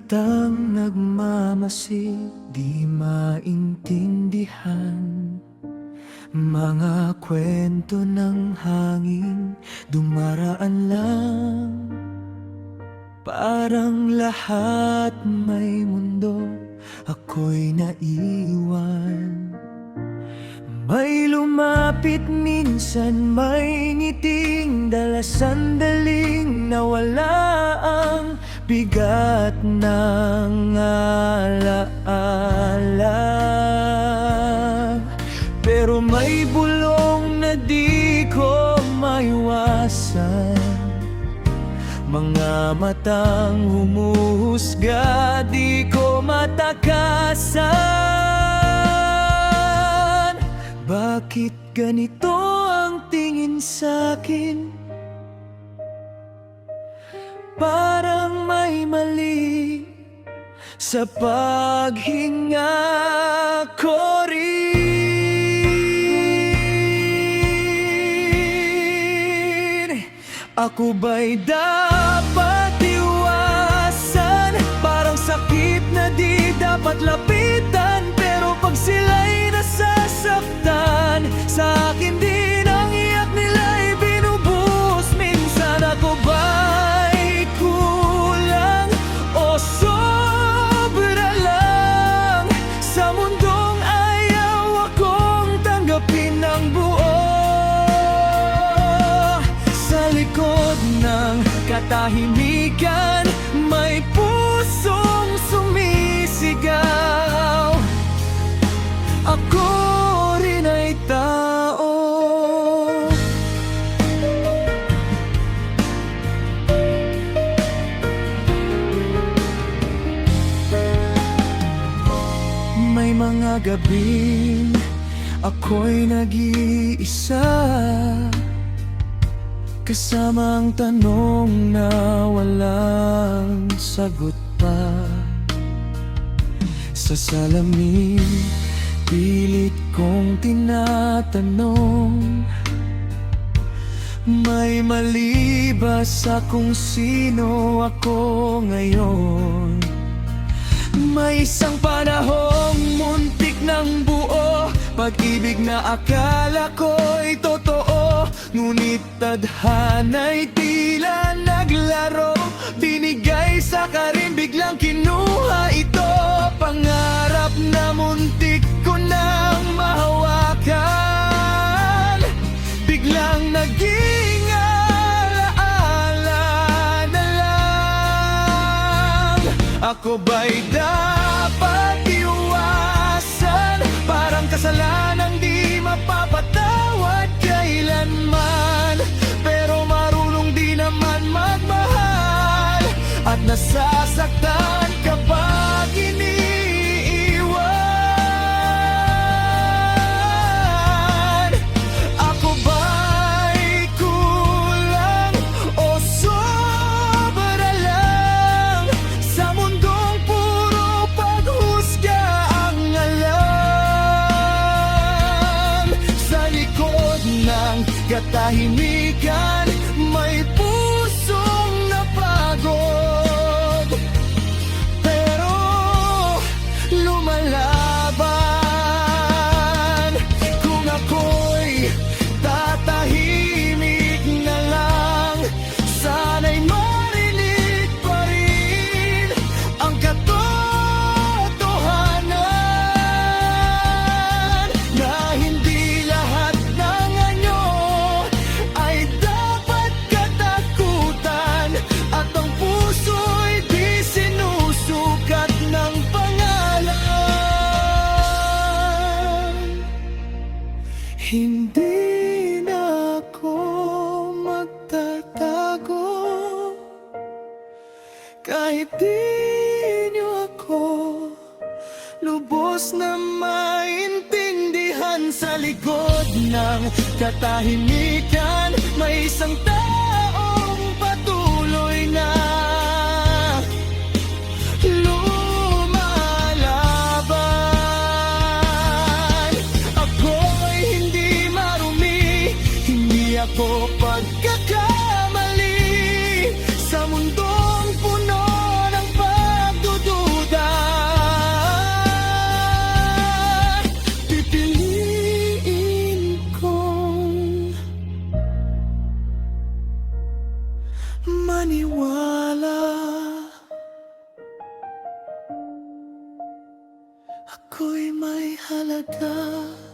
matang nagmamasid, di maintindihan. Mga kwento ng hangin, dumaraan lang. Parang lahat may mundo, ako'y naiwan. May lumapit minsan, may ngiting dala, sandaling nawala ang bigat ng alaala. Pero may bulong na di ko maiwasan, mga matang humuhusga, di ko matakasan. Bakit ganito ang tingin sa'kin? Parang may mali sa paghinga ko rin. Ako ba'y dapat iwasan? Parang sakit na di dapat lapitan, pero pag sila'y nasasaktan, sa akin din ang iyak nila'y binubuhos. Minsan ako ba'y kulang o sobra lang sa mundong ayaw akong tanggapin ng buo? Sa likod ng katahimikan, may pusong sumisigaw. Ako rin ay tao. May mga gabing ako'y nag-iisa, kasama ang tanong na walang sagot pa. Sa salamin, pilit kong tinatanong, may mali ba sa kung sino ako ngayon? May isang panahong muntik ng buo, pag-ibig na akala ko'y totoo, ngunit tadhana'y tila naglaro. Binigay sa karin, biglang kinuha ito. Pangarap na muntik ko nang mahawakan, biglang naging alaala na lang. Ako ba'y dapat iwasan? Parang kasalanang di mapapatawad kailanman, pero marunong di naman magmahal, at nasasaktan kapag iniiwan. Ako ba'y kulang o sobra lang sa mundong puro paghusga ang alam? Sa likod ng katahimikan, may pusong napagod, pero lumalaban. Kung ako'y tatahimik na lang, sana'y marinig pa rin ang katotohanan, na hindi lahat ng anyo ay dapat katakutan, at ang puso'y di sinusukat ng pangalan. Hindi na ako magtatago, kahit di niyo ako lubos na maintindihan. Sa likod ng katahimikan, may isang taong patuloy na lumalaban. Ako'y hindi marumi, hindi ako pagkakamali, sa mundong puno ng pagdududa. Ako'y may halaga.